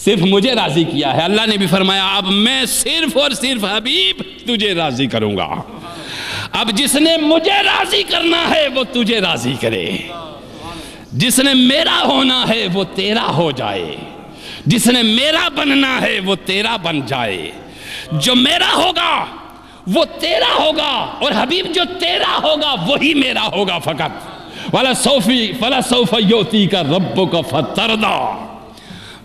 صرف مجھے راضی کیا ہے. اللہ نے بھی فرمایا اب میں صرف اور صرف حبیب تجھے راضی کروں گا. اب جس نے مجھے راضی کرنا ہے وہ تجھے راضی کرے. جس نے میرا ہونا ہے وہ تیرا ہو جائے. جس نے میرا بننا ہے وہ تیرا بن جائے. جو میرا ہوگا وہ تیرا ہوگا، اور حبیب جو تیرا ہوگا وہی میرا ہوگا فقط. فَلَسَوْفَ يُؤْتِيكَ رَبُّكَ فَتَرْضَىٰ.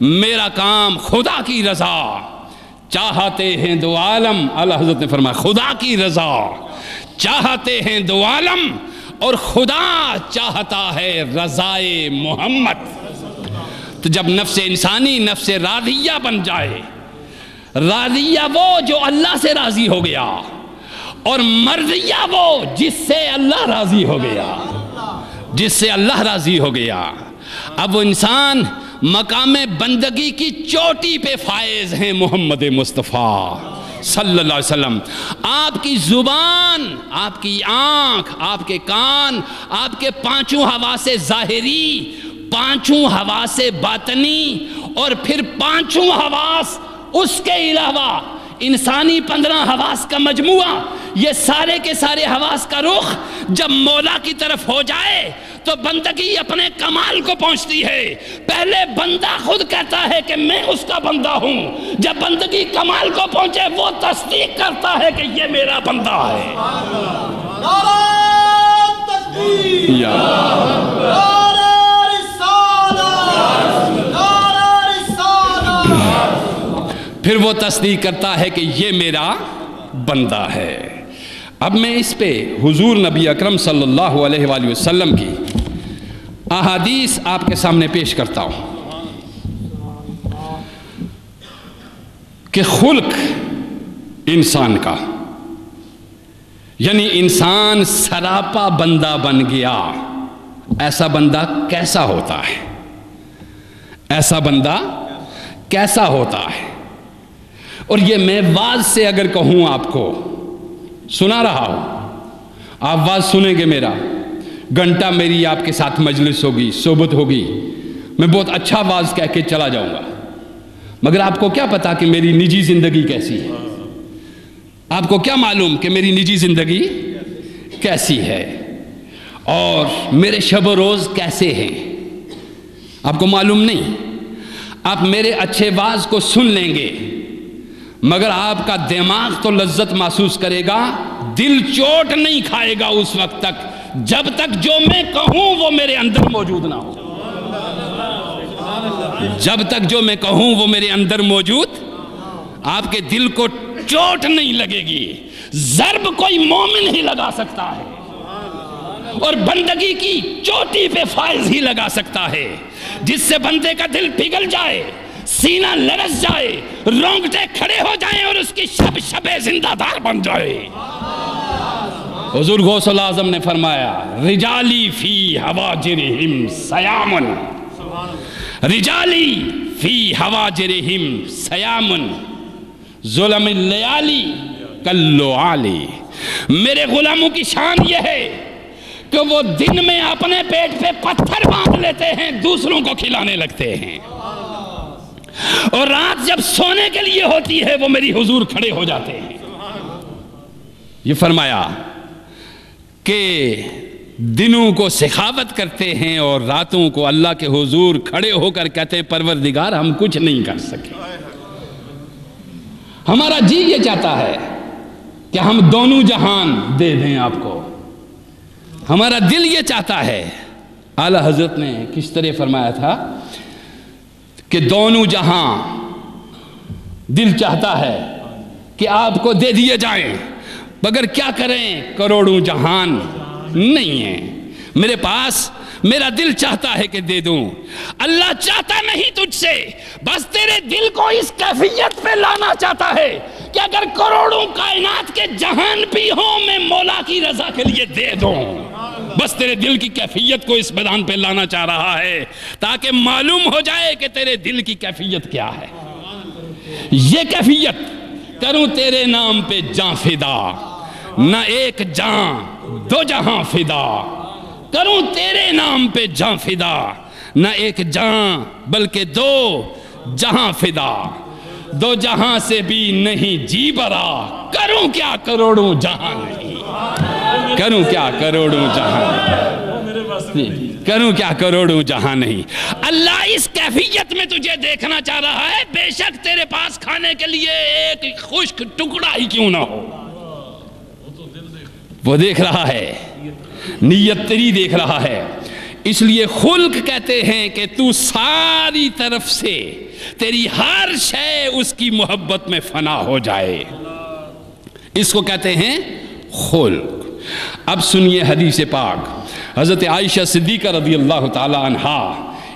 میرا کام خدا کی رضا چاہتے ہیں دو عالم. اللہ حضرت نے فرمایا خدا کی رضا چاہتے ہیں دو عالم، اور خدا چاہتا ہے رضائے محمد. تو جب نفس انسانی نفس راضیہ بن جائے، راضیہ وہ جو اللہ سے راضی ہو گیا، اور مرضیہ وہ جس سے اللہ راضی ہو گیا. جس سے اللہ راضی ہو گیا، اب وہ انسان مقام بندگی کی چوٹی پہ فائز ہیں محمد مصطفیٰ صلی اللہ علیہ وسلم. آپ کی زبان، آپ کی آنکھ، آپ کے کان، آپ کے پانچوں حواس ظاہری، پانچوں حواس باطنی، اور پھر پانچوں حواس اس کے علاوہ انسانی 15 حواس کا مجموعہ، یہ سارے کے سارے حواس کا رخ جب مولا کی طرف ہو جائے تو بندگی اپنے کمال کو پہنچتی ہے. پہلے بندہ خود کہتا ہے کہ میں اس کا بندہ ہوں. جب بندگی کمال کو پہنچے وہ تصدیق کرتا ہے کہ یہ میرا بندہ ہے. پھر وہ تصدیق کرتا ہے کہ یہ میرا بندہ ہے. اب میں اس پہ حضور نبی اکرم صلی اللہ علیہ وآلہ وسلم کی احادیث آپ کے سامنے پیش کرتا ہوں کہ خلق انسان کا، یعنی انسان سراپا بندہ بن گیا. ایسا بندہ کیسا ہوتا ہے؟ ایسا بندہ کیسا ہوتا ہے؟ اور یہ میں واز سے اگر کہوں آپ کو سنا رہا ہوں، آپ واز سنیں گے، میرا گھنٹہ میری آپ کے ساتھ مجلس ہوگی، صحبت ہوگی، میں بہت اچھا واز کہہ کے چلا جاؤں گا، مگر آپ کو کیا پتا کہ میری نجی زندگی کیسی ہے؟ آپ کو کیا معلوم کہ میری نجی زندگی کیسی ہے اور میرے شب و روز کیسے ہیں؟ آپ کو معلوم نہیں. آپ میرے اچھے واز کو سن لیں گے مگر آپ کا دماغ تو لذت محسوس کرے گا، دل چوٹ نہیں کھائے گا اس وقت تک جب تک جو میں کہوں وہ میرے اندر موجود نہ ہو. جب تک جو میں کہوں وہ میرے اندر موجود، آپ کے دل کو چوٹ نہیں لگے گی. ضرب کوئی مومن ہی لگا سکتا ہے، اور بندگی کی چوٹی پہ فائز ہی لگا سکتا ہے، جس سے بندے کا دل پگھل جائے، سینہ لرز جائے، رونگٹے کھڑے ہو جائیں اور اس کی شب شب زندہ دار بن جائے. حضور غوث الاعظم نے فرمایا رجالی فی حواجرہم سیامن، رجالی فی حواجرہم سیامن ظلم اللیالی کاللعالی. میرے غلاموں کی شان یہ ہے کہ وہ دن میں اپنے پیٹ پہ پتھر باندھ لیتے ہیں، دوسروں کو کھلانے لگتے ہیں، اور رات جب سونے کے لیے ہوتی ہے وہ میری حضور کھڑے ہو جاتے ہیں. یہ فرمایا کہ دنوں کو سخاوت کرتے ہیں اور راتوں کو اللہ کے حضور کھڑے ہو کر کہتے ہیں پروردگار ہم کچھ نہیں کر سکے. ہمارا جی یہ چاہتا ہے کہ ہم دونوں جہان دے دیں آپ کو. ہمارا دل یہ چاہتا ہے، اعلیٰ حضرت نے کس طرح فرمایا تھا کہ دونوں جہاں دل چاہتا ہے کہ آپ کو دے دیے جائیں، مگر کیا کریں کروڑوں جہان نہیں ہیں میرے پاس. میرا دل چاہتا ہے کہ دے دوں. اللہ چاہتا نہیں تجھ سے، بس تیرے دل کو اس کیفیت پہ لانا چاہتا ہے کہ اگر کروڑوں کائنات کے جہان بھی ہوں میں مولا کی رضا کے لیے دے دوں. بس تیرے دل کی کیفیت کو اس میدان پہ لانا چاہ رہا ہے تاکہ معلوم ہو جائے کہ تیرے دل کی کیفیت کیا ہے. یہ کیفیت کروں تیرے نام پہ جاں فدا، نہ ایک جاں دو جہاں فدا. کروں تیرے نام پہ جاں فدا، نہ ایک جاں بلکہ دو جہاں فدا، دو جہاں سے بھی نہیں جی برا، کروں کیا کروڑوں جہاں نہیں، کروں کیا کروڑوں جہاں نہیں، کروں کیا کروڑوں جہاں نہیں۔ اللہ اس کیفیت میں تجھے دیکھنا چاہ رہا ہے، بے شک تیرے پاس کھانے کے لیے ایک خشک ٹکڑا ہی کیوں نہ ہو، وہ دیکھ رہا ہے، نیت تیری دیکھ رہا ہے۔ اس لیے خلق کہتے ہیں کہ تو ساری طرف سے تیری ہر شے اس کی محبت میں فنا ہو جائے، اس کو کہتے ہیں خلق۔ اب سنیے حدیث پاک، حضرت عائشہ صدیقہ رضی اللہ تعالی عنہا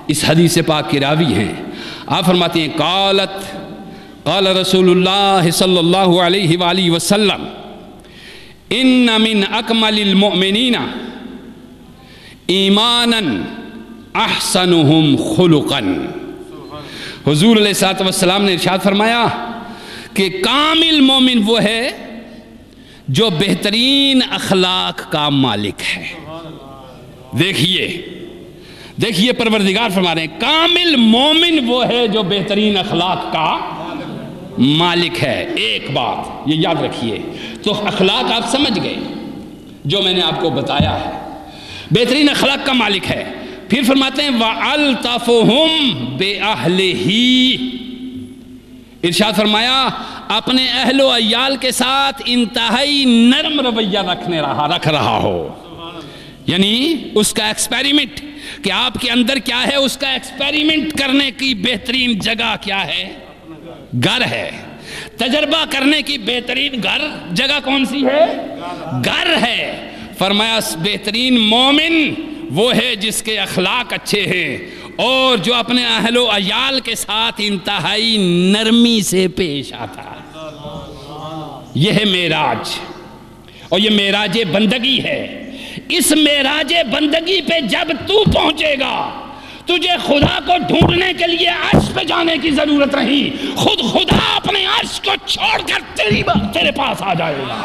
اس حدیث پاک کی راوی ہیں۔ آپ فرماتی ہیں قال رسول اللہ صلی اللہ علیہ وآلہ وسلم ان من اکمل المؤمنین ایمانا احسنہم خلقا۔ حضور علیہ السلام نے ارشاد فرمایا کہ کامل مومن وہ ہے جو بہترین اخلاق کا مالک ہے۔ دیکھیے پروردگار فرما رہے ہیں کامل مومن وہ ہے جو بہترین اخلاق کا مالک ہے۔ ایک بات یہ یاد رکھیے، تو اخلاق آپ سمجھ گئے جو میں نے آپ کو بتایا ہے، بہترین اخلاق کا مالک ہے۔ پھر فرماتے ہیں وَأَلْطَفُهُمْ بِأَهْلِهِ، ارشاد فرمایا اپنے اہل و عیال کے ساتھ انتہائی نرم رویہ رکھ رہا ہو، یعنی اس کا ایکسپیریمنٹ کہ آپ کے اندر کیا ہے، اس کا ایکسپیریمنٹ کرنے کی بہترین جگہ کیا ہے، گھر ہے۔ تجربہ کرنے کی بہترین جگہ کون سی ہے، گھر ہے۔ فرمایا بہترین مومن وہ ہے جس کے اخلاق اچھے ہیں اور جو اپنے اہل و عیال کے ساتھ انتہائی نرمی سے پیش آتا ہے۔ یہ ہے معراج، اور یہ معراج بندگی ہے۔ اس معراج بندگی پہ جب تو پہنچے گا، تجھے خدا کو ڈھونڈنے کے لیے عرش پہ جانے کی ضرورت نہیں، خود خدا اپنے عرش کو چھوڑ کر تیرے پاس آ جائے گا۔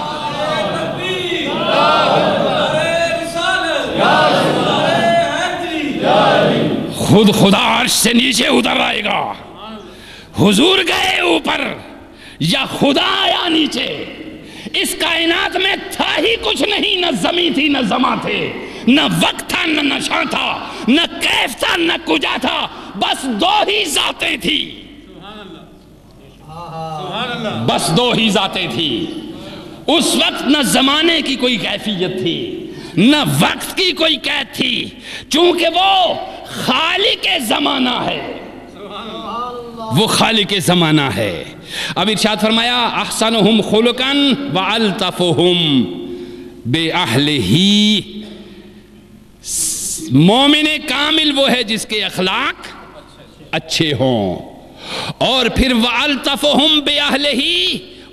خود خدا عرش سے نیچے اتر آئے گا، حضور گئے اوپر یا خدا آیا نیچے۔ اس کائنات میں تھا ہی کچھ نہیں، نہ زمین تھی نہ زماں تھے، نہ وقت تھا نہ نشاں تھا، نہ کیف تھا نہ کجا تھا، بس دو ہی ذاتیں تھی، بس دو ہی ذاتیں تھی۔ اس وقت نہ زمانے کی کوئی کیفیت تھی نہ وقت کی کوئی قید تھی، چونکہ وہ خالق زمانہ ہے، وہ خالق زمانہ ہے۔ اب ارشاد فرمایا احسنہم خلقا والطفہم بأہلہ، مومن کامل وہ ہے جس کے اخلاق اچھے ہوں، اور پھر والطفہم بأہلہ،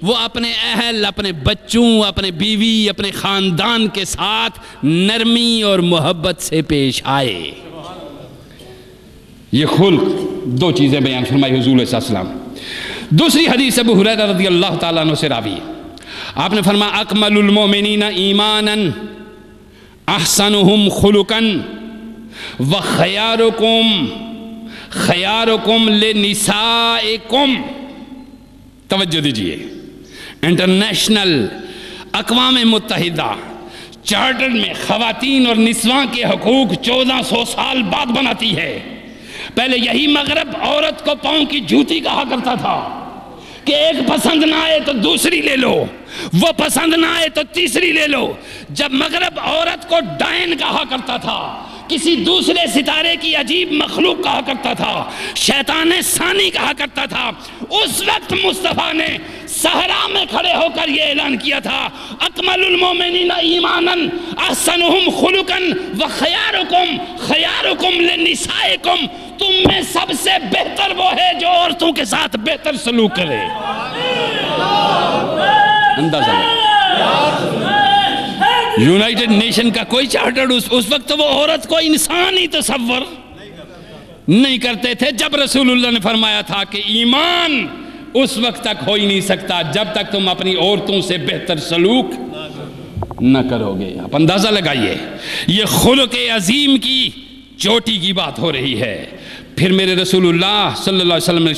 وہ اپنے اہل، اپنے بچوں، اپنے بیوی، اپنے خاندان کے ساتھ نرمی اور محبت سے پیش آئے۔ یہ خلق دو چیزیں بیان فرمائی حضور علیہ السلام۔ دوسری حدیث ابو ہریرہ رضی اللہ تعالیٰ عنہ سے راوی، آپ نے فرمایا اکمل المؤمنین ایمانا احسنہم خلقا وخیارکم خیارکم لنسائکم۔ توجہ دیجئے، انٹرنیشنل اقوام متحدہ چارٹر میں خواتین اور نسواں کے حقوق 1400 سال بعد بناتی ہے۔ پہلے یہی مغرب عورت کو پاؤں کی جوتی کہا کرتا تھا کہ ایک پسند نہ آئے تو دوسری لے لو، وہ پسند نہ آئے تو تیسری لے لو۔ جب مغرب عورت کو ڈائن کہا کرتا تھا، کسی دوسرے ستارے کی عجیب مخلوق کہا کرتا تھا، شیطان ثانی کہا کرتا تھا، اس وقت مصطفیٰ نے صحرا میں کھڑے ہو کر یہ اعلان کیا تھا اکمل المومنین ایمانا احسنہم خلقا وخیارکم خیارکم لنسائکم، تم میں سب سے بہتر وہ ہے جو عورتوں کے ساتھ بہتر سلوک کرے۔ اندازہ یونائٹڈ نیشن کا کوئی چارٹر اس وقت وہ عورت کو انسان ہی تصور نہیں کرتے تھے، جب رسول اللہ نے فرمایا تھا کہ ایمان اس وقت تک ہو ہی نہیں سکتا جب تک تم اپنی عورتوں سے بہتر سلوک نہ کرو گے۔ آپ اندازہ لگائیے، یہ خلق عظیم کی چوٹی کی بات ہو رہی ہے۔ پھر میرے رسول اللہ صلی اللہ علیہ وسلم نے